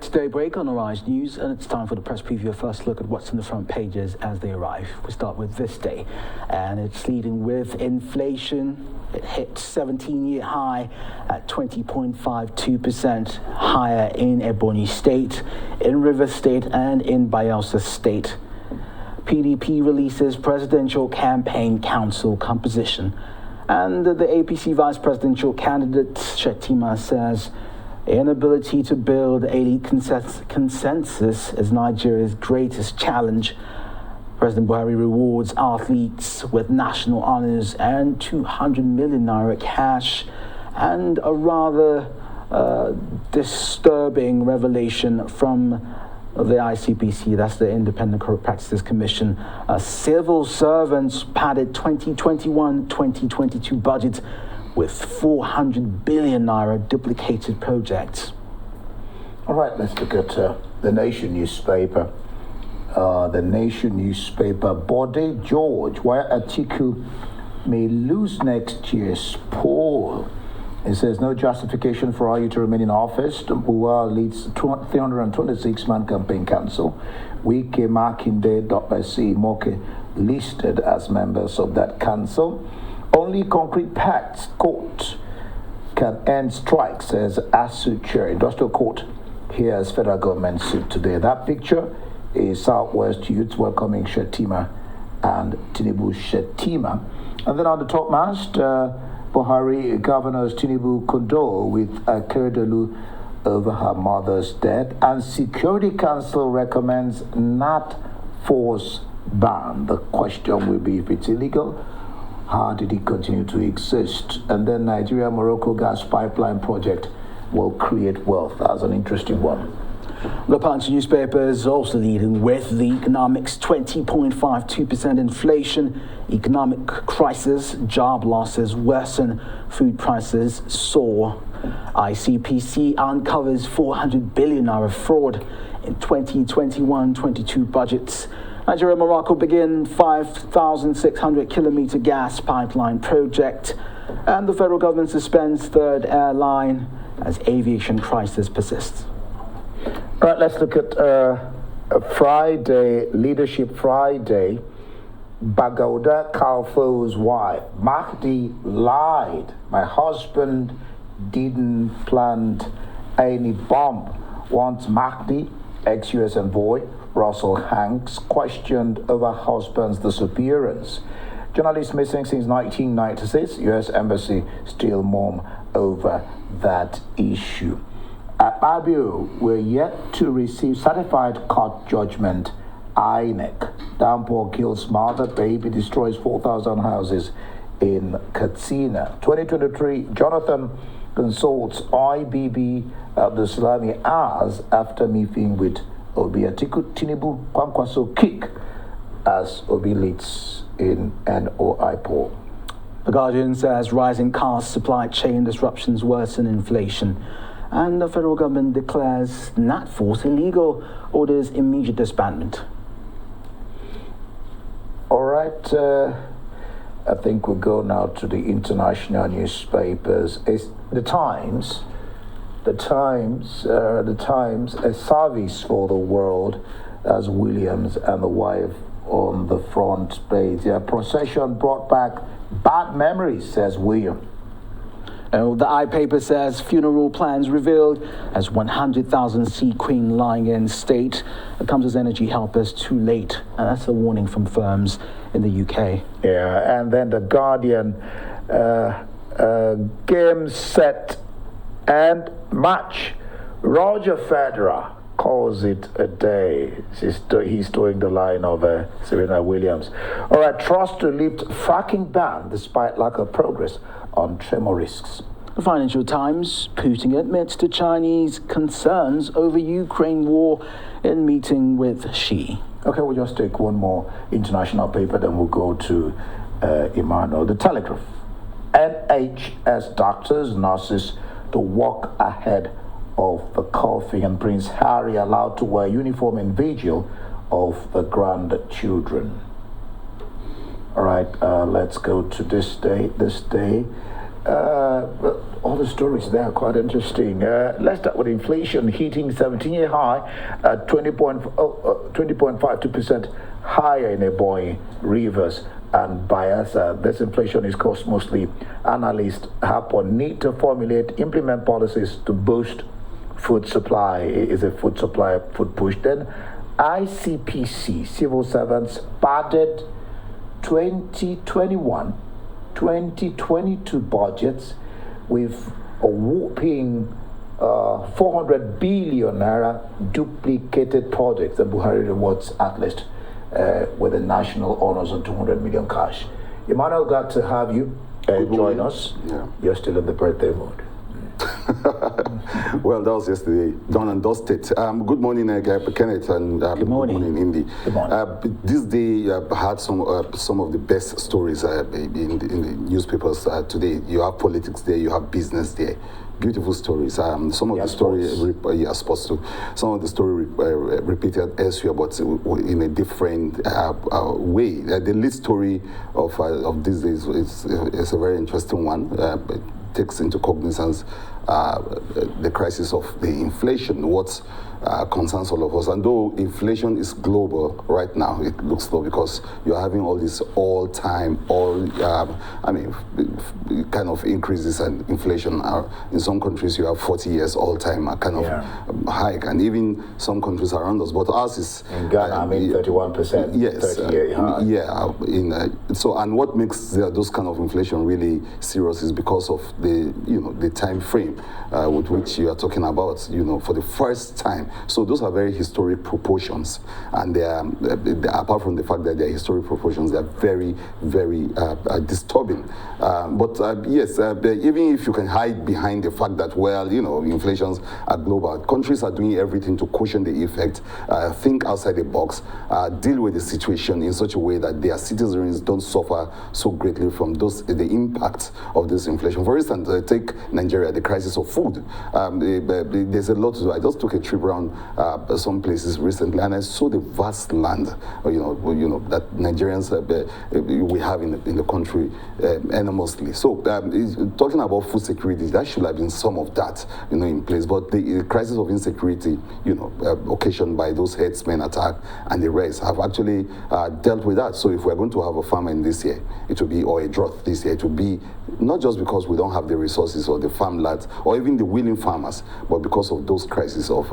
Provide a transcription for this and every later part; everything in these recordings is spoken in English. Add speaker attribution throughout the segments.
Speaker 1: It's Daybreak on Arise News, and it's time for the press preview. A first look at what's in the front pages as they arrive. We start with this day, and it's leading with inflation. It hit 17-year high at 20.52%, higher in Ebonyi State, in River State, and in Bayelsa State. PDP releases Presidential Campaign Council composition, and the APC vice presidential candidate Shettima says inability to build elite consensus is Nigeria's greatest challenge. President Buhari rewards athletes with national honors and 200 million naira cash, and a rather disturbing revelation from the ICPC, that's the Independent Corrupt Practices Commission. Civil servants padded 2021-2022 budget with 400 billion naira duplicated projects.
Speaker 2: All right, let's look at the Nation newspaper. The Nation newspaper, Bode George, why Atiku may lose next year's poll. It says no justification for you to remain in office. Buwa leads 326-man campaign council. Wike, Makinde, Dr. C. Moke listed as members of that council. Only concrete pacts court can end strikes, says ASU chair. Industrial court hears federal government suit today. That picture is Southwest youth welcoming Shettima and Tinubu Shettima. And then on the top mast, Buhari governors Tinubu condole with Akeredolu over her mother's death, and Security Council recommends not force ban. The question will be if it's illegal, how did it continue to exist? And then Nigeria-Morocco gas pipeline project will create wealth. That's an interesting one.
Speaker 1: The Punch newspaper is also leading with the economics, 20.52% inflation, economic crisis, job losses worsen, food prices soar. ICPC uncovers 400 billion naira fraud in 2021-22 budgets. Nigeria-Morocco begin 5,600 kilometer gas pipeline project, and the federal government suspends third airline as aviation crisis persists.
Speaker 2: All right, let's look at Friday, Leadership Friday. Bagauda Kalfo's wife, Mahdi, lied. My husband didn't plant any bomb. Once Mahdi, ex-US envoy Russell Hanks, questioned over husband's disappearance. Journalist missing since 1996. US Embassy still mum over that issue. Abio were yet to receive certified court judgment. INEC. Downpour kills mother, baby destroys 4,000 houses in Katsina. 2023, Jonathan consults IBB Abdulsalami as after meeting with Obi Atiku Tinubu Kwankwaso kick as Obi leads in NOI poll.
Speaker 1: The Guardian says rising cost, supply chain disruptions worsen inflation, and the federal government declares NatForce illegal, orders immediate disbandment.
Speaker 2: All right, I think we'll go now to the international newspapers. It's The Times, a service for the world, as Williams and the wife on the front page. Their procession brought back bad memories, says William.
Speaker 1: The I-paper says funeral plans revealed as 100,000 sea queen lying in state. It comes as energy helpers too late. And that's a warning from firms in the UK.
Speaker 2: Yeah, and then the Guardian, game set and match. Roger Federer calls it a day. He's towing the line of Serena Williams. All right, trust to lift fracking ban despite lack of progress on tremor risks.
Speaker 1: The Financial Times, Putin admits to Chinese concerns over Ukraine war in meeting with Xi.
Speaker 2: Okay, we'll just take one more international paper, then we'll go to Emmanuel. The Telegraph. NHS doctors, nurses to walk ahead of the coffee, and Prince Harry allowed to wear uniform in vigil of the grandchildren. All right, let's go to this day. All the stories there are quite interesting. Let's start with inflation hitting 17-year high at 20.52% higher in Ebonyi, Rivers, and Bayelsa. This inflation is caused mostly, analysts HAPON need to formulate, implement policies to boost food supply. Is a food supply food push? Then ICPC, civil servants, padded 2021-2022 budgets with a whopping 400 billion naira duplicated projects. The Buhari rewards at least with the national honors on 200 million cash. Emmanuel, glad to have you join us.
Speaker 3: Yeah.
Speaker 2: You're still in the birthday mode.
Speaker 3: Well, that was yesterday. Done and dusted. Good morning, Kenneth, and
Speaker 1: Good morning.
Speaker 3: Indy.
Speaker 2: Good morning.
Speaker 3: This day had some of the best stories in the newspapers today. You have politics there, you have business there. Beautiful stories. Some of the story, sports too. Some of the story repeated elsewhere, but in a different way. The lead story of these days is a very interesting one. It takes into cognizance the crisis of the inflation, what concerns all of us. And though inflation is global right now, it looks low because you're having all these kind of increases and inflation. In some countries, you have 40 years all-time kind of hike, and even some countries around us. But ours is
Speaker 2: in Ghana, 31%.
Speaker 3: Yes,
Speaker 2: 30-year high.
Speaker 3: So, and what makes those kind of inflation really serious is because of the time frame with which you are talking about. For the first time. So those are very historic proportions, and they are, apart from the fact that they are historic proportions, they are very, very disturbing. Yes, even if you can hide behind the fact that inflations are global, countries are doing everything to cushion the effect, think outside the box, deal with the situation in such a way that their citizens don't suffer so greatly from the impact of this inflation. For instance, take Nigeria, the crisis of food. There's a lot to do. I just took a trip around some places recently, and I saw the vast land, that Nigerians we have in the country enormously. So talking about food security, that should have been some of that, in place. But the crisis of insecurity, occasioned by those herdsmen attack and the rest, have actually dealt with that. So if we're going to have a famine this year, it will be, or a drought this year, it will be not just because we don't have the resources or the farmlands or even the willing farmers, but because of those crises of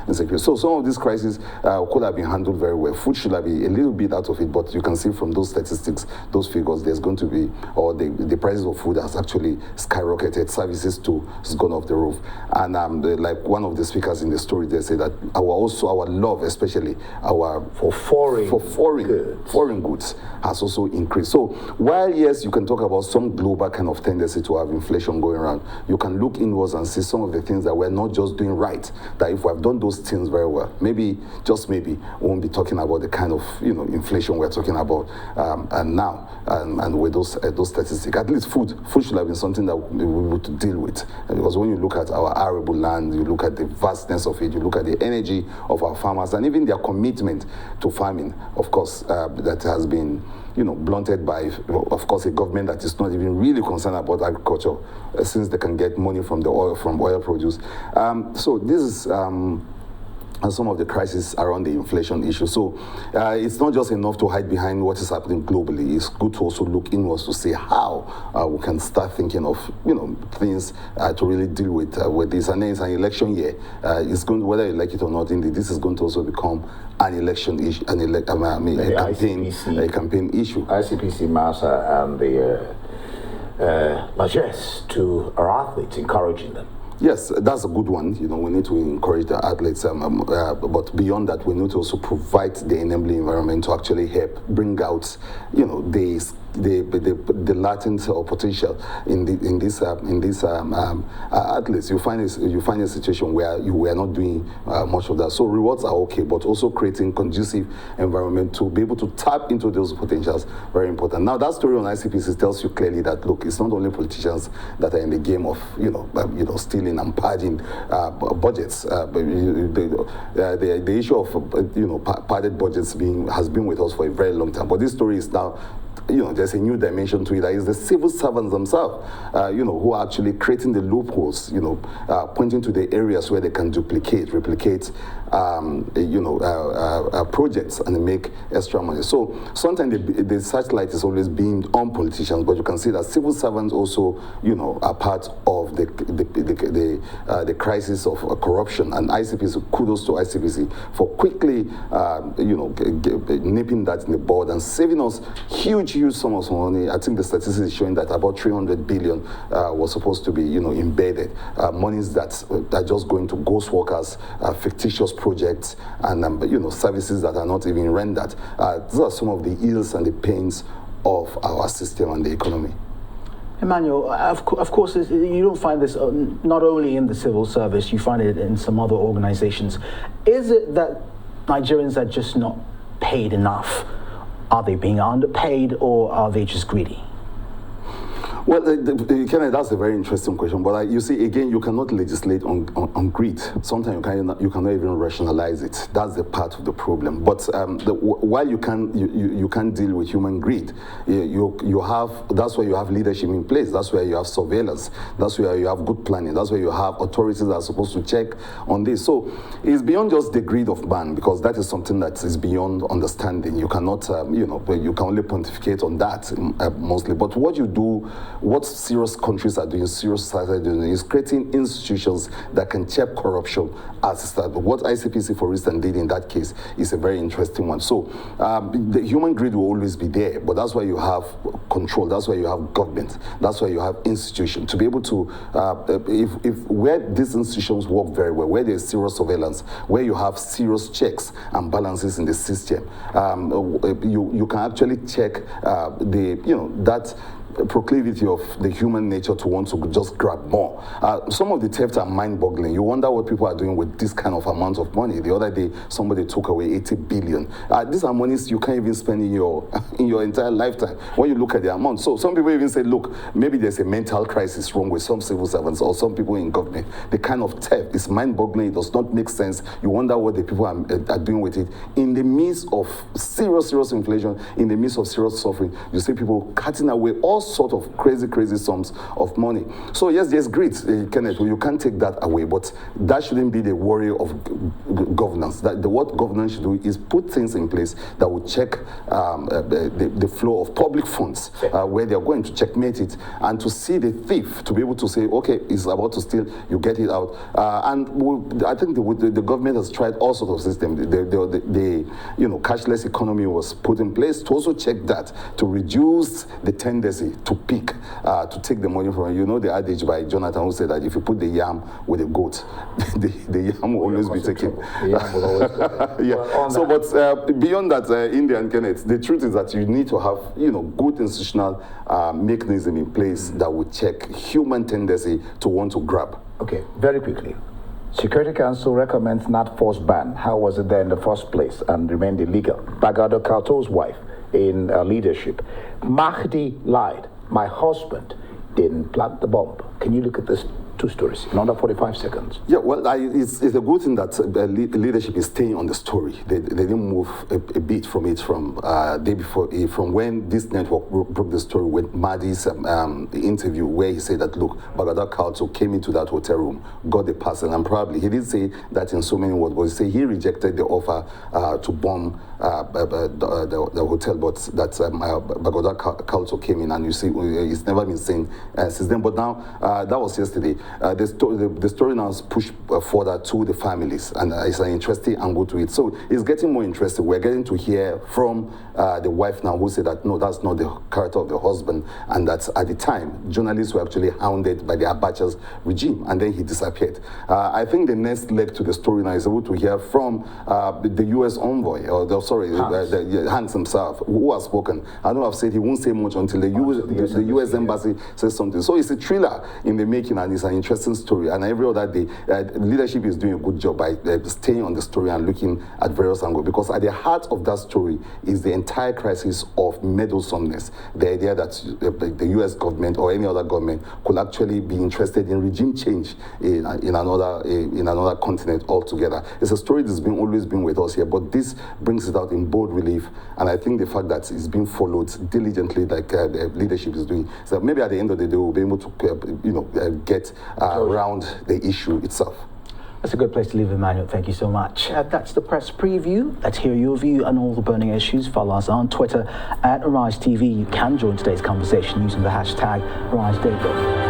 Speaker 3: insecurity. So some of these crises could have been handled very well. Food should have been a little bit out of it, but you can see from those statistics, those figures, there's going to be, or the prices of food has actually skyrocketed. Services too has gone off the roof. And like one of the speakers in the story, they say that our love, especially for foreign goods, has also increased. So while yes, you can talk about some global kind of tendency to have inflation going around, you can look inwards and see some of the things that we're not just doing right. That if we have done those things very well, maybe, just maybe, we won't be talking about the kind of inflation we're talking about and with those statistics. At least food should have been something that we would deal with, because when you look at our arable land, you look at the vastness of it, you look at the energy of our farmers, and even their commitment to farming, of course, that has been blunted by, of course, a government that is not even really concerned about agriculture, since they can get money from oil produce. So this is and some of the crises around the inflation issue. So it's not just enough to hide behind what is happening globally. It's good to also look inwards to see how we can start thinking of things to really deal with this. And then it's an election year. It's going to, whether you like it or not, indeed, this is going to also become an election issue, a campaign issue.
Speaker 2: ICPC, Massa, and the largesse to our athletes, encouraging them.
Speaker 3: Yes, that's a good one. We need to encourage the athletes, but beyond that, we need to also provide the enabling environment to actually help bring out, the latent or potential in these athletes. You find a situation where we are not doing much of that. So rewards are okay, but also creating conducive environment to be able to tap into those potentials, very important. Now that story on ICPC tells you clearly that look, it's not only politicians that are in the game of stealing and padding budgets. The issue of padded budgets has been with us for a very long time. But this story is now there's a new dimension to it. That is the civil servants themselves, who are actually creating the loopholes, pointing to the areas where they can replicate, projects and make extra money. So sometimes the searchlight is always beamed on politicians, but you can see that civil servants also, are part of the crisis of corruption. And ICPC, kudos to ICPC for quickly, nipping that in the bud and saving us huge sums of money. I think the statistics is showing that about 300 billion was supposed to be, embedded. Monies that are just going to ghost workers, fictitious projects, and services that are not even rendered. These are some of the ills and the pains of our system and the economy.
Speaker 1: Emmanuel, of course, you don't find this not only in the civil service, you find it in some other organizations. Is it that Nigerians are just not paid enough? Are they being underpaid, or are they just greedy?
Speaker 3: Well, Kenneth, that's a very interesting question. But you see, again, you cannot legislate on greed. Sometimes you cannot even rationalize it. That's the part of the problem. But while you can deal with human greed, that's where you have leadership in place. That's where you have surveillance. That's where you have good planning. That's where you have authorities that are supposed to check on this. So it's beyond just the greed of man, because that is something that is beyond understanding. You cannot, you can only pontificate on that mostly. But what serious countries are doing, serious society are doing, is creating institutions that can check corruption as a start. What ICPC, for instance, did in that case is a very interesting one. So the human greed will always be there, but that's why you have control. That's why you have government. That's why you have institutions to be able to, if where these institutions work very well, where there's serious surveillance, where you have serious checks and balances in the system, you can actually check that proclivity of the human nature to want to just grab more. Some of the thefts are mind-boggling. You wonder what people are doing with this kind of amount of money. The other day, somebody took away 80 billion. These are monies you can't even spend in your entire lifetime when you look at the amount. So some people even say, look, maybe there's a mental crisis wrong with some civil servants or some people in government. The kind of theft is mind-boggling. It does not make sense. You wonder what the people are doing with it. In the midst of serious inflation, in the midst of serious suffering, you see people cutting away all sort of crazy sums of money. So yes, there's greed, Kenneth. You can't take that away, but that shouldn't be the worry of governance. What governance should do is put things in place that will check the flow of public funds, where they're going to checkmate it, and to see the thief, to be able to say, okay, he's about to steal, you get it out. I think the government has tried all sorts of systems. The cashless economy was put in place to also check that, to reduce the tendency to pick, to take the money from. The adage by Jonathan, who said that if you put the yam with a goat, the yam will always be taken. Yeah. So, but beyond that, India and Kenneth, the truth is that you need to have, good institutional mechanism in place that will check human tendency to want to grab.
Speaker 2: Okay, very quickly. Security Council recommends not force ban. How was it there in the first place and remained illegal? Bagado Kalto's wife in leadership. Mahdi lied. My husband didn't plant the bomb. Can you look at this two stories in under 45 seconds?
Speaker 3: Yeah, well, it's a good thing that leadership is staying on the story. They didn't move a bit from it from day before, from when this network broke the story with Mahdi's interview, where he said that, look, Bagada Kalto came into that hotel room, got the parcel, and probably, he didn't say that in so many words, but he said he rejected the offer to bomb the hotel, but that Bagada Kalto came in, and you see, it's never been seen since then. But now, that was yesterday. The story now is pushed further to the families, and it's an interesting angle to it. So it's getting more interesting. We're getting to hear from the wife now, who said that, no, that's not the character of the husband, and that at the time, journalists were actually hounded by the Abacha's regime, and then he disappeared. I think the next leg to the story now is able to hear from the U.S. envoy, or Hans himself, who has spoken. I know I've said he won't say much until the U.S. embassy says something. So it's a thriller in the making, and it's an interesting story. And every other day, leadership is doing a good job by staying on the story and looking at various angles. Because at the heart of that story is the entire crisis of meddlesomeness. The idea that the U.S. government or any other government could actually be interested in regime change in another continent altogether. It's a story that's always been with us here, but this brings it out in bold relief. And I think the fact that it's being followed diligently, like the leadership is doing, so maybe at the end of the day we'll be able to get around the issue itself.
Speaker 1: That's a good place to leave it, Emmanuel. Thank you so much. That's the press preview. Let's hear your view on all the burning issues. Follow us on Twitter at Arise TV. You can join today's conversation using the hashtag AriseDaybreak.